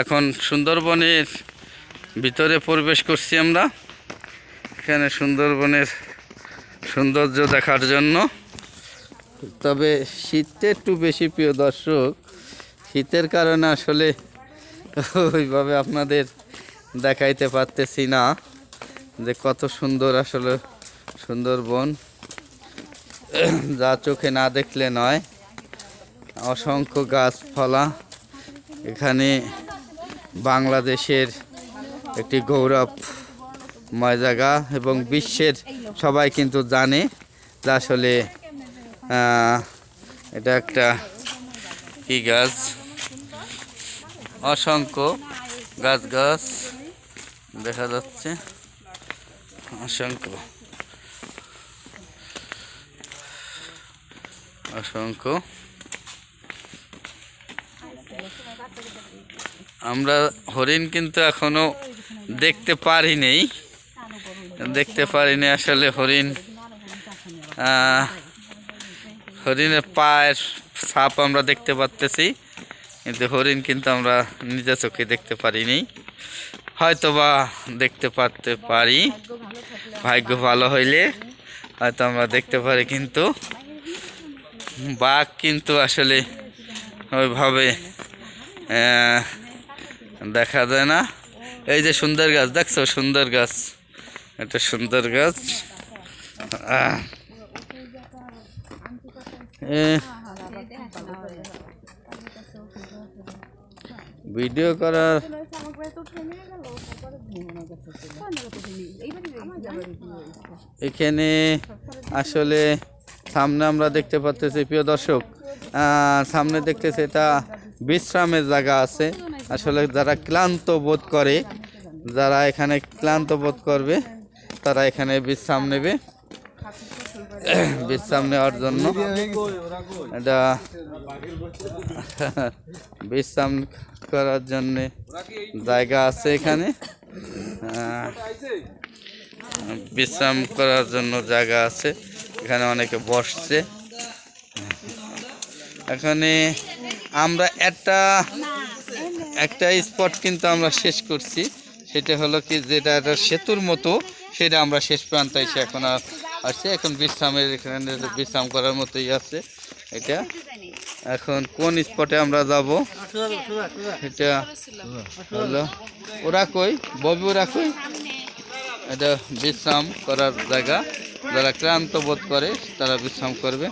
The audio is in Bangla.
এখন সুন্দরবনের ভিতরে প্রবেশ করছি আমরা। এখানে সুন্দরবনের সৌন্দর্য দেখার জন্য। তবে শীতটা একটু বেশি, প্রিয় দর্শক। শীতের কারণে আসলে ওইভাবে আপনাদের দেখাইতে পারতেছি না যে কত সুন্দর আসলে সুন্দরবন, যা চোখে না দেখলে নয়। অসংখ্য গাছপালা, এখানে বাংলাদেশের একটি গৌরবময় জায়গা এবং বিশ্বের সবাই কিন্তু জানে যে আসলে এটা একটা কি গাছ। অসংখ্য গাছ দেখা যাচ্ছে, অসংখ্য আমরা হরিণ কিন্তু এখনো দেখতে পারিনি আসলে। হরিণের পায়ের ছাপ আমরা দেখতে পাচ্ছি, কিন্তু হরিণ কিন্তু আমরা নিজে চোখে দেখতে পারিনি। হয়তোবা দেখতে পারি, ভাগ্য ভালো হইলে হয়তো আমরা দেখতে পারি। কিন্তু বাঘ কিন্তু আসলে ওইভাবে দেখা যায় না। এই যে সুন্দর গাছ দেখছো, সুন্দর গাছ, এটা সুন্দর গাছ। ভিডিও করার এখানে আসলে সামনে আমরা দেখতে পাচ্ছি, প্রিয় দর্শক, সামনে দেখতেছি এটা বিশ্রামের জায়গা আছে। আসলে যারা ক্লান্ত বোধ করে, যারা এখানে ক্লান্ত বোধ করবে, তারা এখানে বিশ্রাম নেবে। বিশ্রাম নেওয়ার জন্য এটা বিশ্রাম করার জন্য জায়গা আছে। এখানে বিশ্রাম করার জন্য জায়গা আছে, এখানে অনেকে বসছে। এখানে আমরা একটা স্পট কিন্তু আমরা শেষ করছি, সেটা হলো কি, যেটা একটা সেতুর মতো, সেটা আমরা শেষ প্রান্তে এসে এখন আসছে। এখন এখানে বিশ্রাম করার মতোই আছে এটা। এখন কোন স্পটে আমরা যাব, এটা হলো ওরা কই ববি, ওরা কই, এটা বিশ্রাম করার জায়গা। যারা ক্লান্ত বোধ করে তারা বিশ্রাম করবে।